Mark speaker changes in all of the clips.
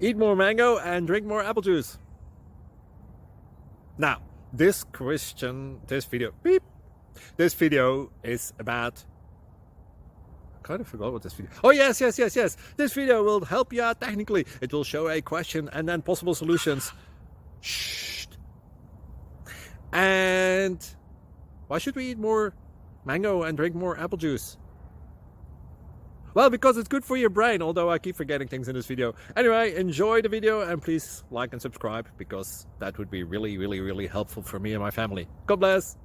Speaker 1: Eat more mango and drink more apple juice. Now, this video is about, I kind of forgot what this video. Oh, yes. This video will help you out technically. It will show a question and then possible solutions. Shh. And why should we eat more mango and drink more apple juice? Well, because it's good for your brain, although I keep forgetting things in this video. Anyway, enjoy the video and please like and subscribe, because that would be really helpful for me and my family. God bless!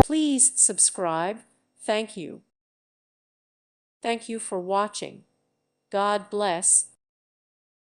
Speaker 2: Please subscribe. Thank you. Thank you for watching. God bless.